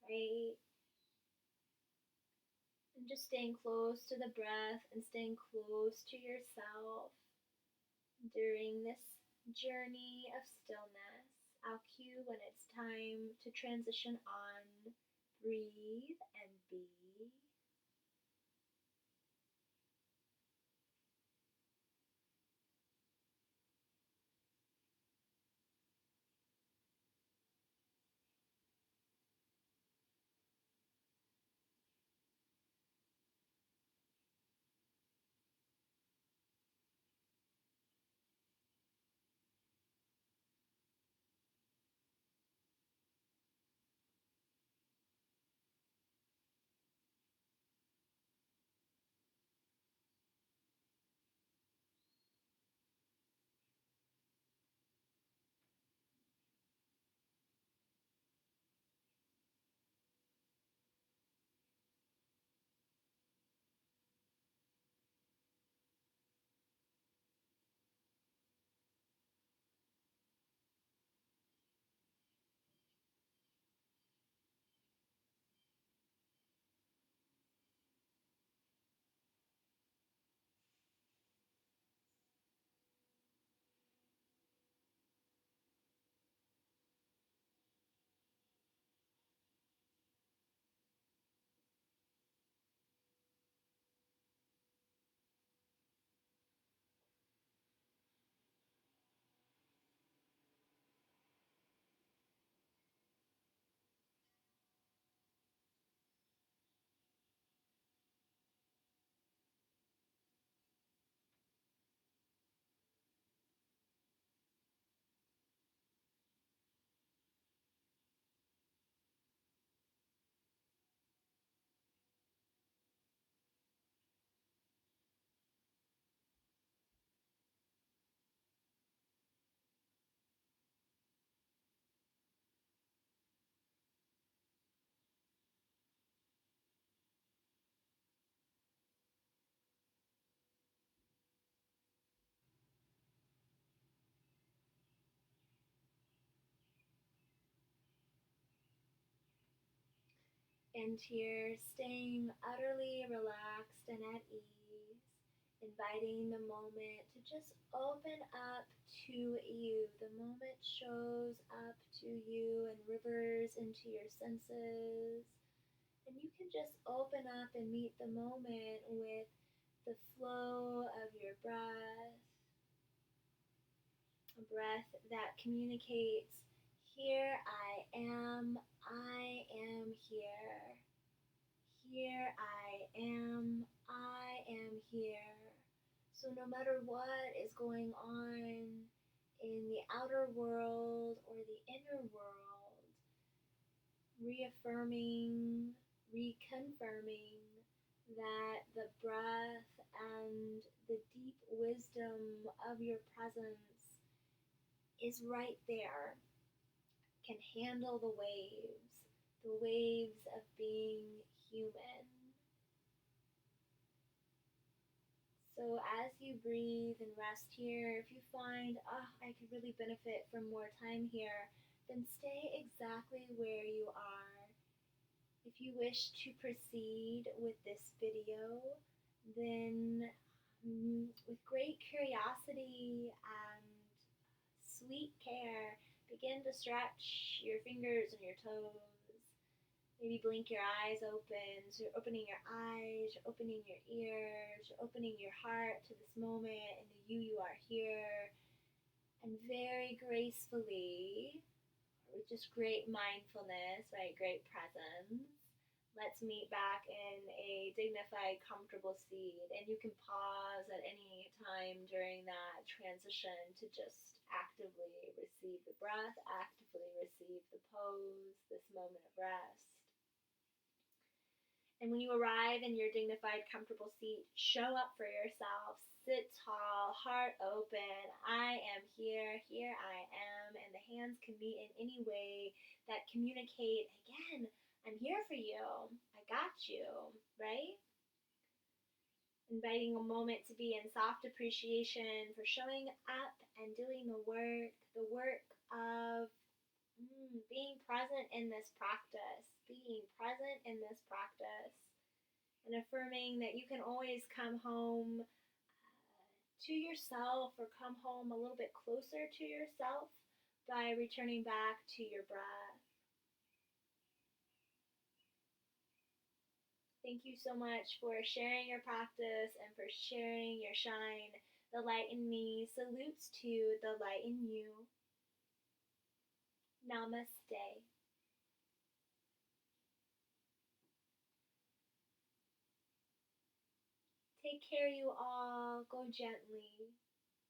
right? And just staying close to the breath and staying close to yourself during this journey of stillness. I'll cue when it's time to transition on. Breathe and be. And here, staying utterly relaxed and at ease, inviting the moment to just open up to you. The moment shows up to you and rivers into your senses. And you can just open up and meet the moment with the flow of your breath, a breath that communicates, here I am here. I am here. So no matter what is going on in the outer world or the inner world, reaffirming, reconfirming that the breath and the deep wisdom of your presence is right there, can handle the waves of being human. So as you breathe and rest here, if you find, I could really benefit from more time here, then stay exactly where you are. If you wish to proceed with this video, then with great curiosity and sweet care, begin to stretch your fingers and your toes. Maybe blink your eyes open. So you're opening your eyes, you're opening your ears, you're opening your heart to this moment and the you are here. And very gracefully, with just great mindfulness, right, great presence, let's meet back in a dignified, comfortable seat. And you can pause at any time during that transition to just actively receive the breath, actively receive the pose, this moment of rest. And when you arrive in your dignified, comfortable seat, show up for yourself. Sit tall, heart open. I am here. Here I am. And the hands can meet in any way that communicate, again, I'm here for you. I got you, right? Inviting a moment to be in soft appreciation for showing up and doing the work of being present in this practice, and affirming that you can always come home to yourself or come home a little bit closer to yourself by returning back to your breath. Thank you so much for sharing your practice and for sharing your shine. The light in me salutes to the light in you. Namaste. Take care, you all. Go gently.